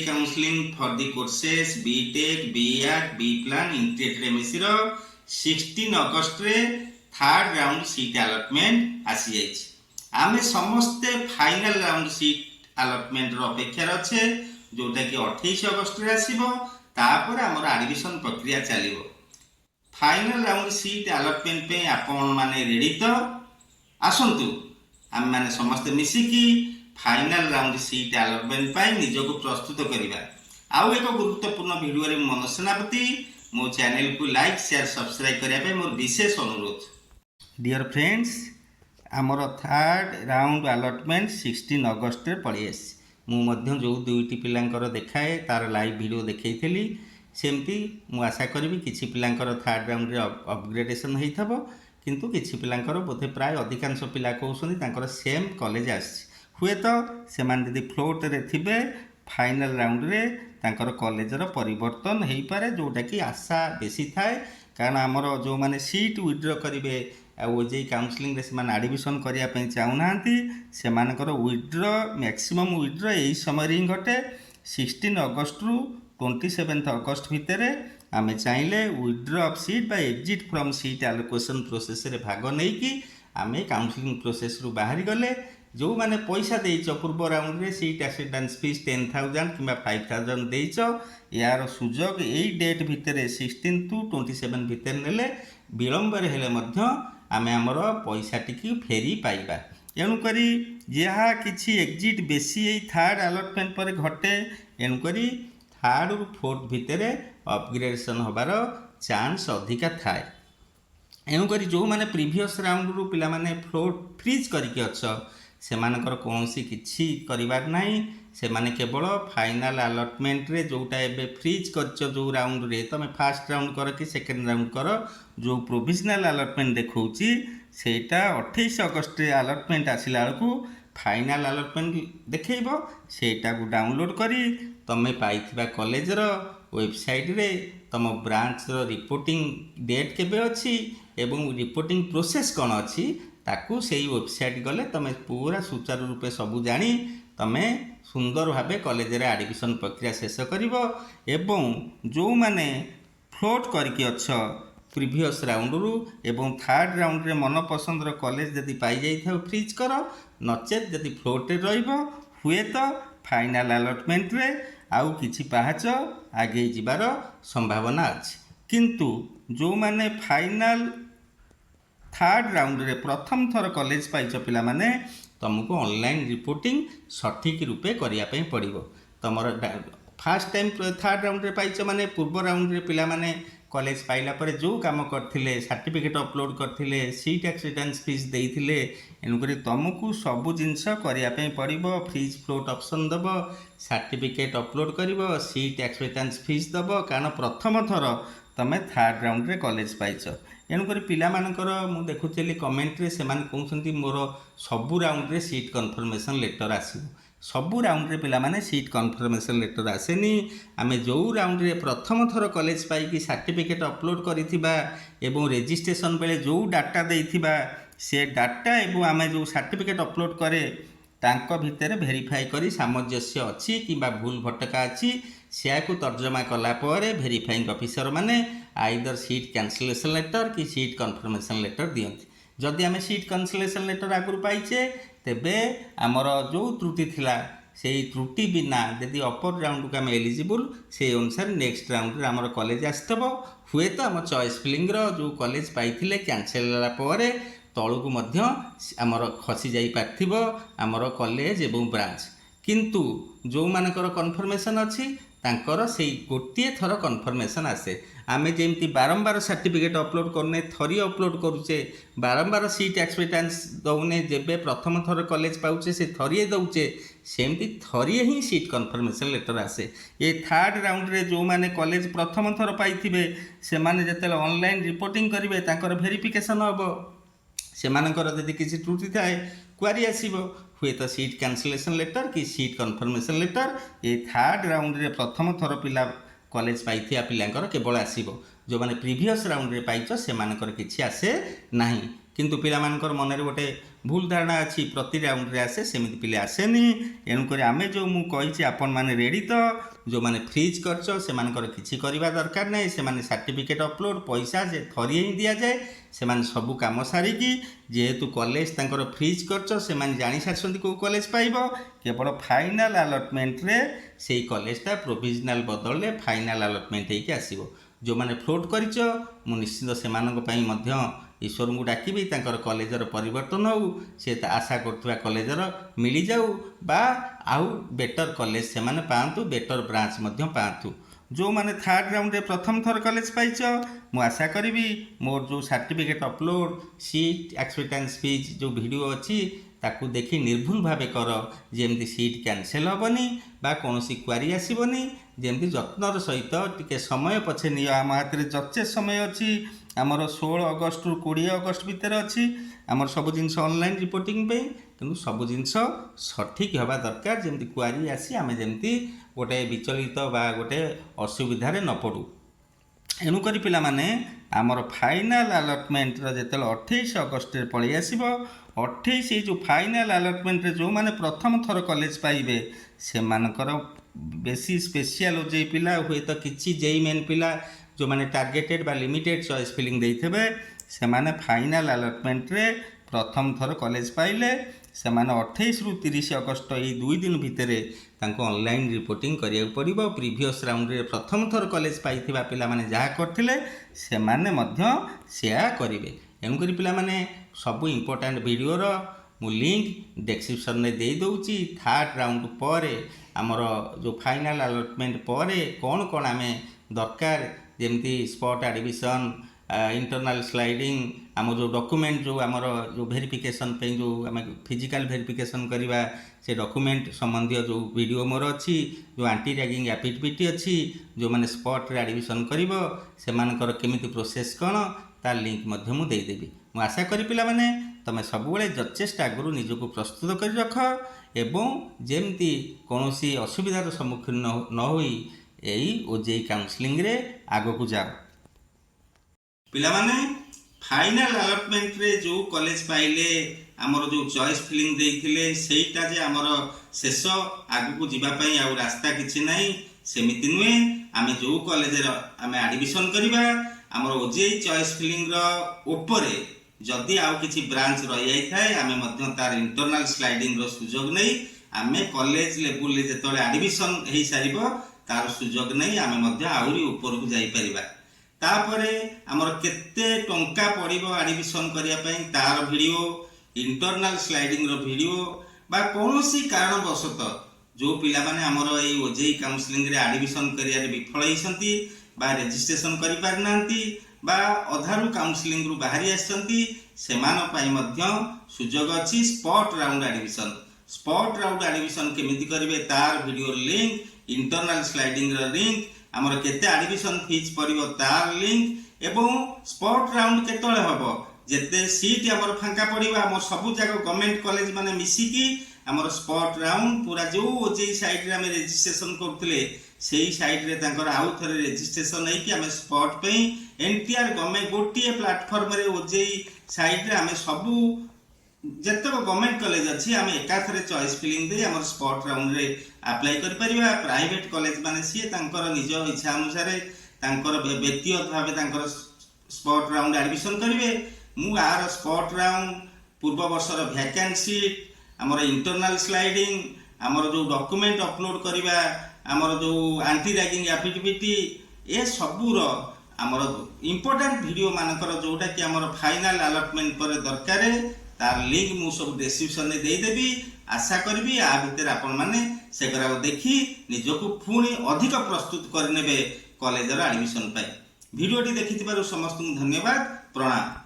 Counselling for the courses btech BAT B plan integrated MSc रो 16 अगस्त रे third round seat allotment आसी जाइछ। आमे समस्ते फाइनल राउंड सीट अलॉटमेंट रो अपेक्षा रछे जोटा कि 28 अगस्त रे आसीबो। तापर हमर एडमिशन प्रक्रिया चलिबो। फाइनल राउंड सीट अलॉटमेंट पे आपण माने रेडी तो आसंतु हम माने समस्त मिसिकी फाइनल राउंड सीट अलॉटमेंट पाई निजको प्रस्तुत करिबा। आउ एक गुरुत्वपूर्ण वीडियो रे मनोसेनापति मो चैनल को लाइक शेयर सब्सक्राइब करिया पे मोर विशेष अनुरोध। डियर फ्रेंड्स, आमर थर्ड राउंड अलॉटमेंट 16 अगस्त रे पड़िएस। मु मध्य जो दुईटी पिलांकर देखाए तार लाइव वीडियो देखैथली सेमती मु आशा करी किछि पिलांकर थर्ड राउंड रे अपग्रेडेशन हेइथबो, किंतु किछि पिलांकर बोधे प्राय अधिकांश पिला कहउसनी तांकर सेम कॉलेज आसी हुए तो से यदि फ्लोट रे थिबे फाइनल राउंड रे तांकर कॉलेजर परिवर्तन हो पारे, जोटा कि आशा बेसी थाए। कारण आमर जो माने सीट विड्रॉ करेंगे ओजेई काउंसलिंग से एडमिशन करने चाहूना से विड्रॉ मैक्सिमम विड्रॉ यही समय ही घटे 16 अगस्त रु 27 अगस्त भितर आमे चाहिए विड्रॉ ऑफ सीट बा exit from seat allocation process रे भाग नहीं कि आमे काउंसलिंग प्रोसेस रु बाहरी गले। जो माने पैसा देइछ पूर्व राउंड रे सीट एक्सेप्टेंस फीस 10,000 कि 5,000 देइछ, यार सुजोग यही डेट भितर 16 टू 27 भितर नेले विलंब हेले मध्य आमे हमर पैसा टिकी फेरी पाइबा। एणुकरी जहाँ किछि एग्जिट बेसी यही थर्ड अलॉटमेंट पर घटे, एणुकरी थर्ड रु फोर्थ भितर अपग्रेडेशन होबार चांस अधिका थाए। एणुकरी जो माने प्रीवियस राउंड रु पिला माने फ्लोट फ्रीज करके अछ सेमानकर कौनसी किछि करिबार नाही। सेमाने केवल फाइनल अलॉटमेंट रे जोटा एबे फ्रीज करछ जो राउंड रे तमे फर्स्ट राउंड कर कि सेकंड राउंड कर, जो प्रोविजनल अलॉटमेंट देखौची सेटा 28 अगस्त रे अलॉटमेंट आसिला बेलकू फाइनल अलॉटमेंट देखैबो। सेटा को डाउनलोड करी तमे पाइथिबा कॉलेज रो वेबसाइट रे तम ब्रांच रो रिपोर्टिंग डेट केबे अछि एवं रिपोर्टिंग प्रोसेस कोन अछि ताकू सेही वेबसाइट गले तमे पूरा सुचारू रूपे सबू जानी तमे सुंदर भावे कॉलेज रे एडमिशन प्रक्रिया शेष करिवो। एवं जो माने फ्लोट करके अछ प्रीवियस राउंड रु एवं थर्ड राउंड रे मन पसंद रो कॉलेज यदि पाई जाई थाओ फ्रीज करो, नचेत यदि फ्लोट रे रहिबो हुए तो फाइनल अलॉटमेंट रे आउ किछि पाहाच आगे जिबार संभावना अछि। किंतु जो माने फाइनल थर्ड राउंड रे प्रथम थर कॉलेज पाइछ पिला माने तुमको ऑनलाइन रिपोर्टिंग सठिक रूपे करिया पई पड़िबो। तमर फर्स्ट टाइम थर्ड राउंड रे पाइछ माने पूर्व राउंड रे पिला माने कॉलेज पाइला परे जो काम करथिले सर्टिफिकेट अपलोड करथिले सीट एक्सेप्टेंस फीस देइथिले, एनुकरी तुमको सब जिंस करिया पई पड़िबो। फ्रीज फ्लोट ऑप्शन दबो, सर्टिफिकेट अपलोड करिवो, सीट एक्सेप्टेंस फीस दबो, कारण प्रथम थर तमे थर्ड राउंड रे कॉलेज पाइछ। एणुकर पिलामानकर मु देखुली कमेंट रे सेमान कहउछंती मोर सबु राउंड रे सीट कन्फर्मेशन लेटर आसीबो। सबु राउंड रे पिला माने सीट कन्फर्मेशन लेटर आसेनी। आमे जो राउंड रे प्रथम थर कॉलेज पाई कि सर्टिफिकेट अपलोड करिथिबा एवं रजिस्ट्रेशन बेले जो डाटा देइथिबा से डाटा एवं आमे जो सर्टिफिकेट अपलोड करे तांको भितर वेरीफाई करी सामंजस्य अछि किबा भूल भटका अछि सियाकु तर्जमा कला परे वेरीफाइंग ऑफिसर माने आइदर सीट कैंसलेशन लेटर कि सीट कन्फर्मेशन लेटर दियंती। जदि आमे सीट कैंसलेशन लेटर आगुर पाइचे तेबे आमर जो त्रुटि थिला सेही त्रुटि बिना यदि अपर राउंड को आम एलिजिबल से अनुसार नेक्स्ट राउंड रे आमर कॉलेज आसतबो। हुए तो आम चॉइस फिलिंग रो जो कॉलेज पाइथिले कैंसल होला परे तळुकु मध्य आमर खसी जाई पारथिबो आमर कॉलेज एवं ब्रांच। किंतु जो मानकर कन्फर्मेशन अछि तांकर सेही गोटिए थर कन्फर्मेशन आसे। आमे जेमती बारंबार सर्टिफिकेट अपलोड करने थरी अपलोड करूचे, बारंबार सीट एक्सपेक्टेंस दौने जेबे प्रथम थर कॉलेज पाउचे से थरिए दौचे, सेमती थरिए ही सीट कन्फर्मेशन लेटर आसे। ये थर्ड राउंड रे जो माने कॉलेज प्रथम थर पाइथिबे से माने जते ऑनलाइन रिपोर्टिंग करिवे तांकर वेरिफिकेशन हबो, सेमानकर यदि किसी त्रुटि थाए क्वारी आसीबो। हुए तो सीट कैंसलेशन लेटर कि सीट कन्फर्मेशन लेटर ये थर्ड राउंड रे प्रथम थर पिला कॉलेज पाइथिया पिलांकर केवल आसीबो। जो माने प्रीवियस राउंड रे पाइछ सेमानकर किछि आसे नाही। किंतु पिलामानकर मनरे गोटे भूल धारणा अच्छी प्रति राउंड रे आसे सेमिति पिले आसेनी। एणुकर आम जो मुझे आपण मैंने रेडी तो जो मैंने फ्रीज करछ से किसी करवा दरकार नहीं, से सर्टिफिकेट अपलोड पैसा से थरिए ही दि जाए, से सबू कम सारिकी जेहेतु कॉलेज तांकर फ्रीज करछ से जानी सारी कौ कॉलेज पाइब, केवल फाइनाल अलॉटमेंट रे से कॉलेजटा प्रोविजनाल बदल फाइनाल अलॉटमेंट होगी आसो। जो मैंने फ्लोट कर निश्चित से ईश्वर को डाकबी कॉलेजर परिवर्तन हो, सी आशा करुवा कॉलेजर मिल जाऊ बा आउ बेटर कॉलेज से पातु, बेटर ब्रांच पातु। जो मैंने थर्ड राउंड रे प्रथम थर कॉलेज पाइच मु आशा करी मोर जो सर्टिफिकेट अपलोड सीट एक्सपेक्टेंस फीज जो वीडियो अच्छी ताकू देखी निर्भुल भाव कर, जमी सीट कैंसल हेनी बा कौन क्वारी आसबनी, जमी जत्नर सहित टिके समय पछे नि आम हाथ में जचे समय अच्छी आमर 16 अगस्त रु 20 अगस्त भितर अच्छी आमर सब जिनस ऑनलाइन रिपोर्टिंग पे, किंतु सब जिनस सठिक हवा दरकार, जमी क्वारी आसी आम जमी गोटे विचलित बा गोटे असुविधा न पड़ू। एणुक पिला माने आमर फाइनाल अलॉटमेंट जो 28 अगस्त पलि आसब, 28 जो फाइनाल अलॉटमेंट जो मैंने प्रथम थर कॉलेज पाइबे से बेसी स्पेशल ओजेई पिला हुए तो किसी जेई मेन पिला जो मैंने टार्गेटेड बा लिमिटेड चॉइस फिलिंग देइथबे से माने फाइनाल अलॉटमेंट रे प्रथम थर कॉलेज पाइले से 28 रु 30 अगस्त ये 2 दिन भितर ऑनलाइन रिपोर्टिंग करिया पड़िबो। प्रीवियस राउंड रे प्रथम थर कॉलेज पाइथिबा पिला माने जहा करथिले से माने मध्य सेया करिवे। एणुकरी पिला माने सब इम्पोर्टेंट वीडियो रो मु लिंक डिस्क्रिप्शन में दे दउची। थर्ड राउंड पर आमर जो फाइनाल अलॉटमेंट पर कौन कौन आम दरकार जमती स्पॉट एडमिशन इंटरनल स्लाइडिंग आम जो डॉक्यूमेंट जो आमर जो वेरिफिकेशन पे जो आम फिजिकल वेरिफिकेशन करवा से डॉक्यूमेंट संबंधी जो वीडियो मोर अच्छी जो एंटी रैगिंग एफिडेविट अच्छी जो मैंने स्पॉट रे एडमिशन कर से केमिति प्रोसेस कौन तार लिंक मुदेदेवी। मु आशा करी पिला माने तमें सबुबले जचेष्टा आगु निजको प्रस्तुत कर रख एवं जेमती कौन असुविधार सम्मुखीन न होई यही ओजेई काउंसलिंग रे आगो को जाओ। पिला माने फाइनल अलॉटमेंट रे जो कॉलेज पाइले आमर जो चॉइस फिलिंग देइथिले सेटा जे आमर शेष आगु को जीवा पई आ रास्ता किछि नाही, सेमिति नुए आमे जो कॉलेज रे आमे एडमिशन करबा आमर ओजेई चॉइस फिलिंग रो ऊपरे जदि आउ किछि ब्रांच रहि जाय थाए आमे मध्य तार इंटरनल स्लाइडिंग रो सुजोग नै आमे कॉलेज लेवल रे जतले एडमिशन हेई सारिबो तार सुजोग नहीं आमे मध्य आहुरी ऊपर को जाई परिबा। तापरे हमर केते टंका पड़िबो एडमिशन करिया पई तार वीडियो इंटरनल स्लाइडिंग रो वीडियो बा कोनोसी कारण वशत जो पिला माने हमर एई ओजेई काउंसलिंग रे एडमिशन करिया रे विफल होइसंती बा रजिस्ट्रेशन करि पार नांती बा अधारु काउंसलिंग रु बाहरी आसंती सेमान पई मध्य सुजोग अछि spot round admission. Spot round admission केमिति करिवे तार video link internal sliding link आमर केते एडमिशन फीस पड़िबो तार लिंक एवं स्पॉट राउंड केतळे हबो जेते सीट आमर फांका पड़िबो आम सब जगह गवर्नमेंट कॉलेज माने मिसिकी आमर स्पॉट राउंड पूरा जो ओजेई साइट रे आमे रजिस्ट्रेशन करथले सेही साइट रे तांकर आउ थरे रजिस्ट्रेशन नै कि आमे स्पॉट पे एनटीआर गवर्नमेंट गोटिए प्लेटफॉर्म रे ओजेई साइट रे आमे सब जतक गवर्नमेंट कॉलेज अच्छी आम एकाथरे चॉइस फिलिंग दे आम स्पॉट राउंड रे अप्लाई कर परिबा। प्राइवेट कॉलेज माने सी तांकर निज इच्छा अनुसार तांकर व्यक्तिगत भाव तांकर स्पॉट राउंड एडमिशन करिवे। मु आर स्पॉट राउंड पूर्व वर्षर वैकेंट सीट आमर इंटरनल स्लाइडिंग आमर जो डॉक्यूमेंट अपलोड करिबा आमर जो एंटी रैगिंग एफिडेविट ए सबूर आमर इंपोर्टेंट वीडियो मानकर जोटा कि आमर फाइनल अलॉटमेंट पर दरकार तार लिंक मु सब डिस्क्रिप्शन में देदेवी। आशा करी आ भितर आपण माने से देखी निजको पुणी अधिक प्रस्तुत करने कॉलेजर एडमिशन पाई। वीडियोटी देखि समस्त धन्यवाद प्रणाम।